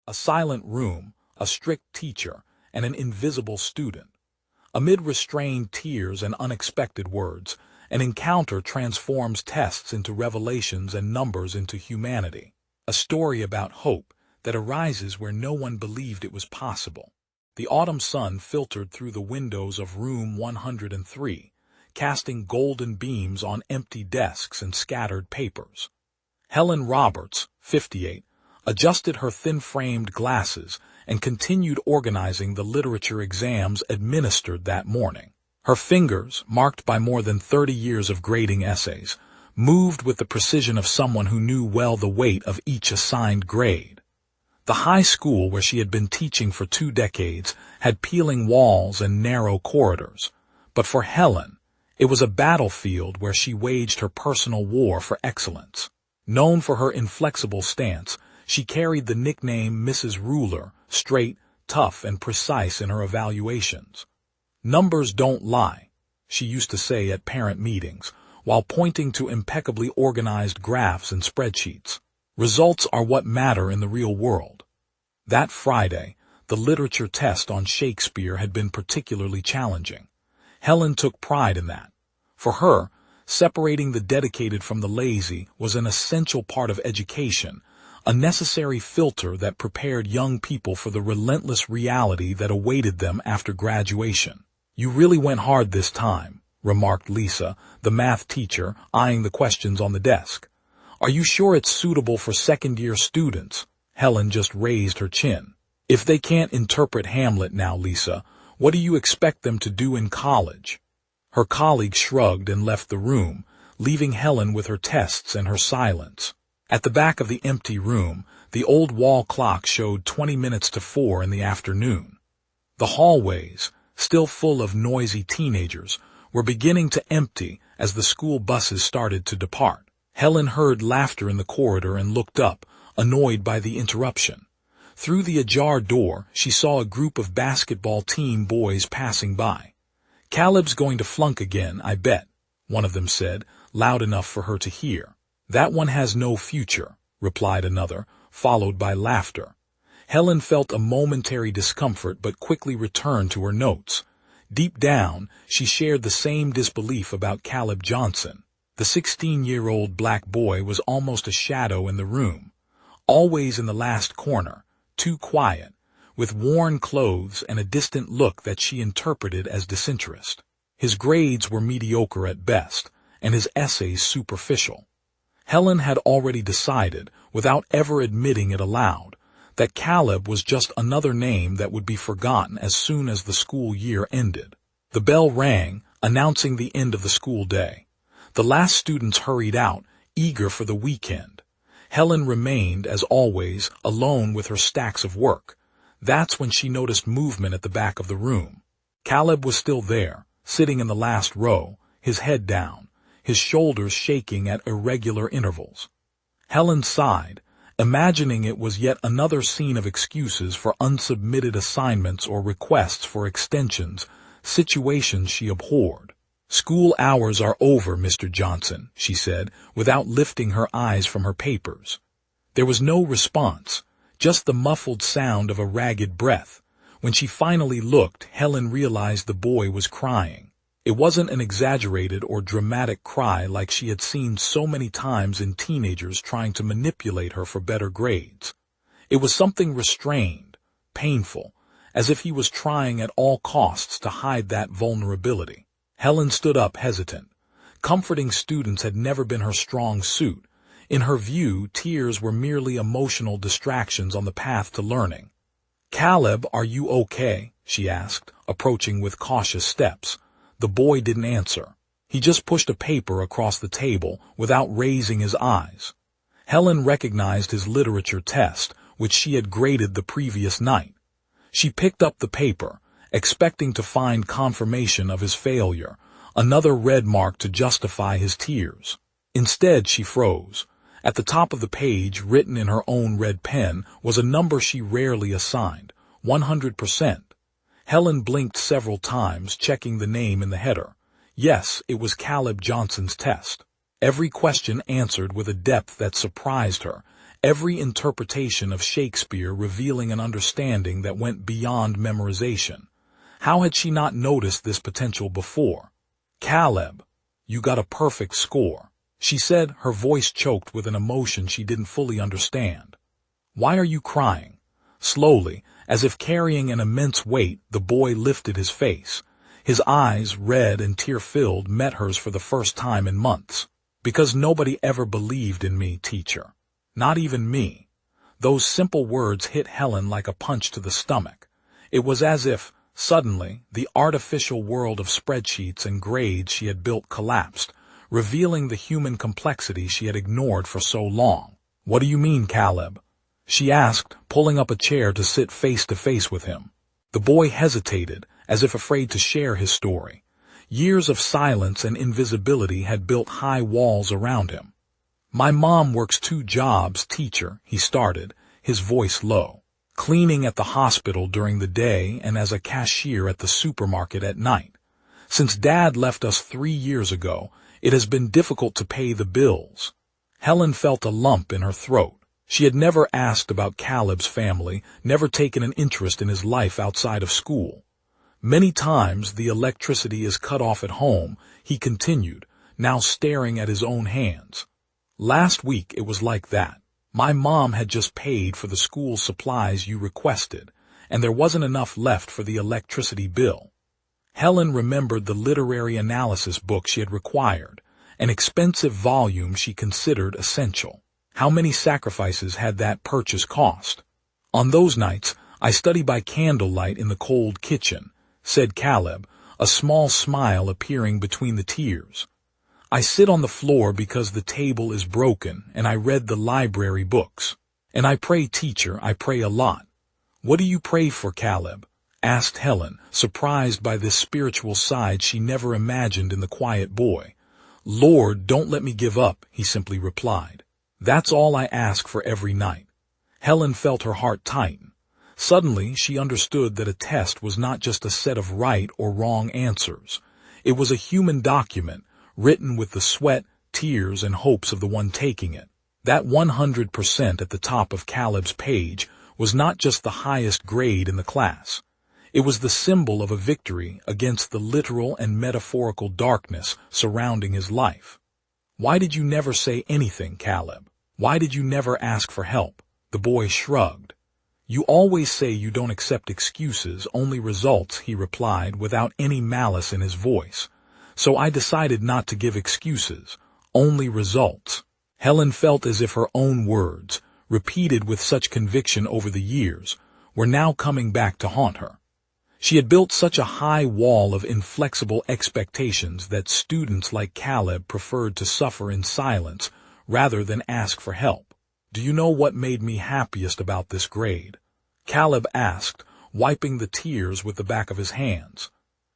A silent room, a strict teacher, and an invisible student. Amid restrained tears and unexpected words, an encounter transforms tests into revelations and numbers into humanity. A story about hope that arises where no one believed it was possible. The autumn sun filtered through the windows of room 103, casting golden beams on empty desks and scattered papers. Helen Roberts, 58, adjusted her thin-framed glasses and continued organizing the literature exams administered that morning. Her fingers, marked by more than 30 years of grading essays, moved with the precision of someone who knew well the weight of each assigned grade. The high school where she had been teaching for 2 decades had peeling walls and narrow corridors, but for Helen, it was a battlefield where she waged her personal war for excellence. Known for her inflexible stance, she carried the nickname Mrs. Ruler, straight, tough, and precise in her evaluations. "Numbers don't lie," she used to say at parent meetings, while pointing to impeccably organized graphs and spreadsheets. "Results are what matter in the real world." That Friday, the literature test on Shakespeare had been particularly challenging. Helen took pride in that. For her, separating the dedicated from the lazy was an essential part of education, a necessary filter that prepared young people for the relentless reality that awaited them after graduation. "You really went hard this time," remarked Lisa, the math teacher, eyeing the questions on the desk. "Are you sure it's suitable for second-year students?" Helen just raised her chin. "If they can't interpret Hamlet now, Lisa, what do you expect them to do in college?" Her colleague shrugged and left the room, leaving Helen with her tests and her silence. At the back of the empty room, the old wall clock showed 20 minutes to 4 in the afternoon. The hallways, still full of noisy teenagers, were beginning to empty as the school buses started to depart. Helen heard laughter in the corridor and looked up, annoyed by the interruption. Through the ajar door, she saw a group of basketball team boys passing by. "Caleb's going to flunk again, I bet," one of them said, loud enough for her to hear. "That one has no future," replied another, followed by laughter. Helen felt a momentary discomfort but quickly returned to her notes. Deep down, she shared the same disbelief about Caleb Johnson. The 16-year-old black boy was almost a shadow in the room, always in the last corner, too quiet, with worn clothes and a distant look that she interpreted as disinterest. His grades were mediocre at best, and his essays superficial. Helen had already decided, without ever admitting it aloud, that Caleb was just another name that would be forgotten as soon as the school year ended. The bell rang, announcing the end of the school day. The last students hurried out, eager for the weekend. Helen remained, as always, alone with her stacks of work. That's when she noticed movement at the back of the room. Caleb was still there, sitting in the last row, his head down, his shoulders shaking at irregular intervals. Helen sighed, imagining it was yet another scene of excuses for unsubmitted assignments or requests for extensions, situations she abhorred. "School hours are over, Mr. Johnson," she said, without lifting her eyes from her papers. There was no response, just the muffled sound of a ragged breath. When she finally looked, Helen realized the boy was crying. It wasn't an exaggerated or dramatic cry like she had seen so many times in teenagers trying to manipulate her for better grades. It was something restrained, painful, as if he was trying at all costs to hide that vulnerability. Helen stood up hesitant. Comforting students had never been her strong suit. In her view, tears were merely emotional distractions on the path to learning. "Caleb, are you okay?" she asked, approaching with cautious steps. The boy didn't answer. He just pushed a paper across the table without raising his eyes. Helen recognized his literature test, which she had graded the previous night. She picked up the paper, expecting to find confirmation of his failure, another red mark to justify his tears. Instead, she froze. At the top of the page, written in her own red pen, was a number she rarely assigned, 100%. Helen blinked several times, checking the name in the header. Yes, it was Caleb Johnson's test. Every question answered with a depth that surprised her, every interpretation of Shakespeare revealing an understanding that went beyond memorization. How had she not noticed this potential before? "Caleb, you got a perfect score," she said, her voice choked with an emotion she didn't fully understand. "Why are you crying?" Slowly, as if carrying an immense weight, the boy lifted his face. His eyes, red and tear-filled, met hers for the first time in months. "Because nobody ever believed in me, teacher. Not even me." Those simple words hit Helen like a punch to the stomach. It was as if, suddenly, the artificial world of spreadsheets and grades she had built collapsed, revealing the human complexity she had ignored for so long. "What do you mean, Caleb?" she asked, pulling up a chair to sit face to face with him. The boy hesitated, as if afraid to share his story. Years of silence and invisibility had built high walls around him. "My mom works 2 jobs, teacher," he started, his voice low. "Cleaning at the hospital during the day and as a cashier at the supermarket at night. Since Dad left us 3 years ago, it has been difficult to pay the bills." Helen felt a lump in her throat. She had never asked about Caleb's family, never taken an interest in his life outside of school. "Many times the electricity is cut off at home," he continued, now staring at his own hands. "Last week it was like that. My mom had just paid for the school supplies you requested, and there wasn't enough left for the electricity bill." Helen remembered the literary analysis book she had required, an expensive volume she considered essential. How many sacrifices had that purchase cost? "On those nights, I study by candlelight in the cold kitchen," said Caleb, a small smile appearing between the tears. "I sit on the floor because the table is broken, and I read the library books. And I pray, teacher, I pray a lot." "What do you pray for, Caleb?" asked Helen, surprised by this spiritual side she never imagined in the quiet boy. "Lord, don't let me give up," he simply replied. "That's all I ask for every night." Helen felt her heart tighten. Suddenly, she understood that a test was not just a set of right or wrong answers. It was a human document, written with the sweat, tears, and hopes of the one taking it. That 100% at the top of Caleb's page was not just the highest grade in the class. It was the symbol of a victory against the literal and metaphorical darkness surrounding his life. "Why did you never say anything, Caleb? Why did you never ask for help?" The boy shrugged. "You always say you don't accept excuses, only results," he replied without any malice in his voice. "So I decided not to give excuses, only results." Helen felt as if her own words, repeated with such conviction over the years, were now coming back to haunt her. She had built such a high wall of inflexible expectations that students like Caleb preferred to suffer in silence rather than ask for help. "Do you know what made me happiest about this grade?" Caleb asked, wiping the tears with the back of his hands.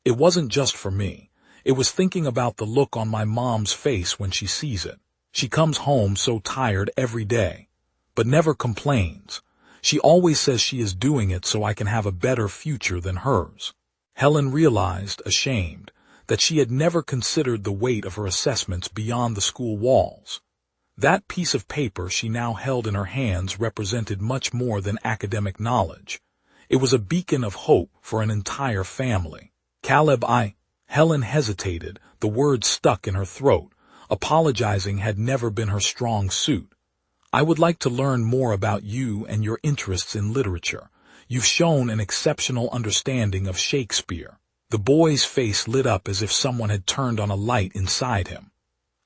"It wasn't just for me. It was thinking about the look on my mom's face when she sees it. She comes home so tired every day, but never complains. She always says she is doing it so I can have a better future than hers." Helen realized, ashamed, that she had never considered the weight of her assessments beyond the school walls. That piece of paper she now held in her hands represented much more than academic knowledge. It was a beacon of hope for an entire family. "Caleb, Helen hesitated, the words stuck in her throat. Apologizing had never been her strong suit. "I would like to learn more about you and your interests in literature. You've shown an exceptional understanding of Shakespeare." The boy's face lit up as if someone had turned on a light inside him.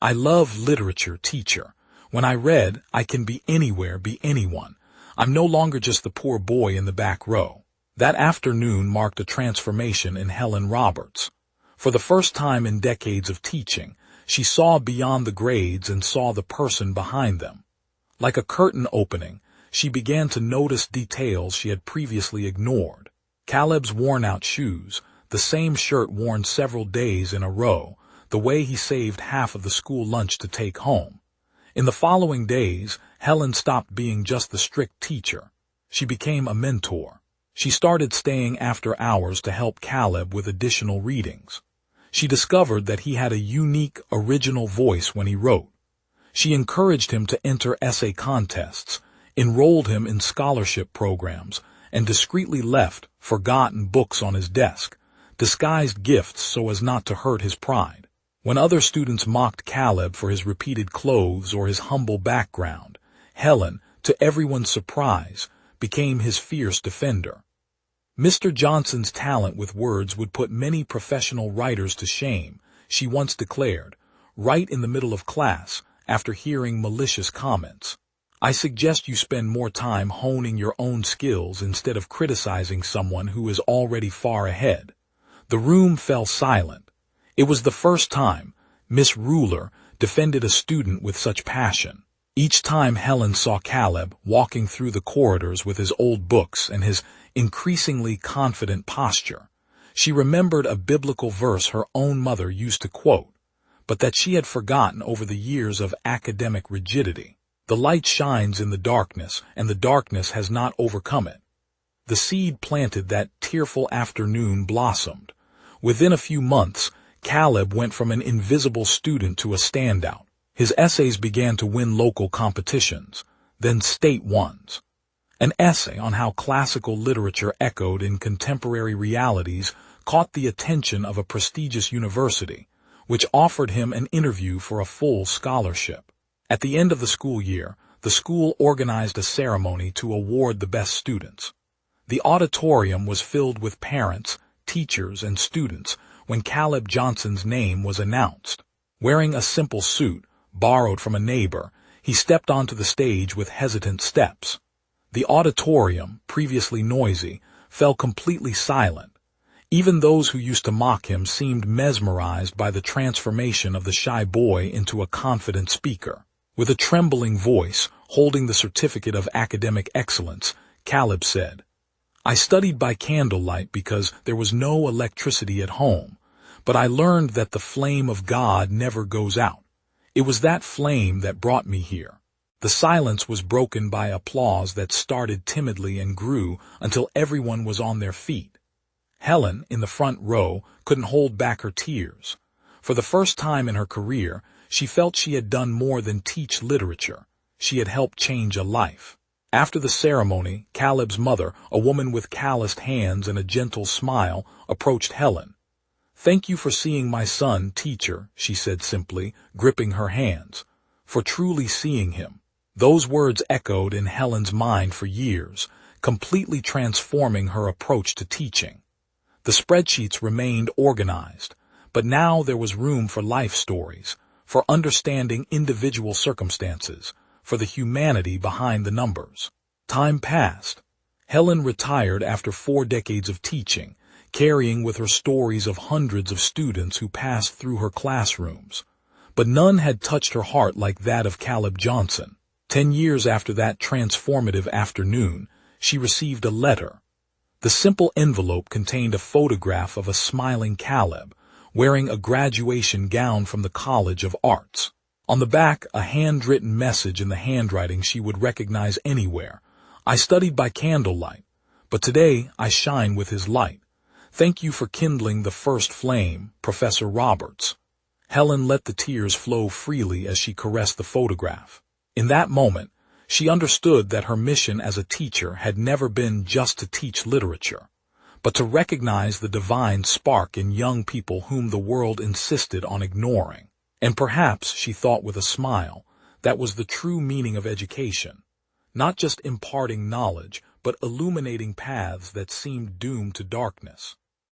"I love literature, teacher. When I read, I can be anywhere, be anyone. I'm no longer just the poor boy in the back row." That afternoon marked a transformation in Helen Roberts. For the first time in decades of teaching, she saw beyond the grades and saw the person behind them. Like a curtain opening, she began to notice details she had previously ignored. Caleb's worn-out shoes, the same shirt worn several days in a row, the way he saved half of the school lunch to take home. In the following days, Helen stopped being just the strict teacher. She became a mentor. She started staying after hours to help Caleb with additional readings. She discovered that he had a unique, original voice when he wrote. She encouraged him to enter essay contests, enrolled him in scholarship programs, and discreetly left forgotten books on his desk, disguised gifts so as not to hurt his pride. When other students mocked Caleb for his repeated clothes or his humble background, Helen, to everyone's surprise, became his fierce defender. Mr. Johnson's talent with words would put many professional writers to shame, she once declared, right in the middle of class, after hearing malicious comments. I suggest you spend more time honing your own skills instead of criticizing someone who is already far ahead. The room fell silent. It was the first time Miss Ruler defended a student with such passion. Each time Helen saw Caleb walking through the corridors with his old books and his increasingly confident posture, she remembered a biblical verse her own mother used to quote, but that she had forgotten over the years of academic rigidity. The light shines in the darkness, and the darkness has not overcome it. The seed planted that tearful afternoon blossomed. Within a few months, Caleb went from an invisible student to a standout. His essays began to win local competitions, then state ones. An essay on how classical literature echoed in contemporary realities caught the attention of a prestigious university, which offered him an interview for a full scholarship. At the end of the school year, the school organized a ceremony to award the best students. The auditorium was filled with parents, teachers, and students when Caleb Johnson's name was announced. Wearing a simple suit, borrowed from a neighbor, he stepped onto the stage with hesitant steps. The auditorium, previously noisy, fell completely silent. Even those who used to mock him seemed mesmerized by the transformation of the shy boy into a confident speaker. With a trembling voice, holding the certificate of academic excellence, Caleb said, "I studied by candlelight because there was no electricity at home, but I learned that the flame of God never goes out. It was that flame that brought me here." The silence was broken by applause that started timidly and grew until everyone was on their feet. Helen, in the front row, couldn't hold back her tears. For the first time in her career, she felt she had done more than teach literature. She had helped change a life. After the ceremony, Caleb's mother, a woman with calloused hands and a gentle smile, approached Helen. "Thank you for seeing my son, teacher," she said simply, gripping her hands, "for truly seeing him." Those words echoed in Helen's mind for years, completely transforming her approach to teaching. The spreadsheets remained organized, but now there was room for life stories, for understanding individual circumstances, for the humanity behind the numbers. Time passed. Helen retired after 4 decades of teaching, carrying with her stories of hundreds of students who passed through her classrooms. But none had touched her heart like that of Caleb Johnson. 10 years after that transformative afternoon, she received a letter. The simple envelope contained a photograph of a smiling Caleb, wearing a graduation gown from the College of Arts. On the back, a handwritten message in the handwriting she would recognize anywhere. "I studied by candlelight, but today I shine with his light. Thank you for kindling the first flame, Professor Roberts." Helen let the tears flow freely as she caressed the photograph. In that moment, she understood that her mission as a teacher had never been just to teach literature, but to recognize the divine spark in young people whom the world insisted on ignoring. And perhaps, she thought with a smile, that was the true meaning of education, not just imparting knowledge, but illuminating paths that seemed doomed to darkness.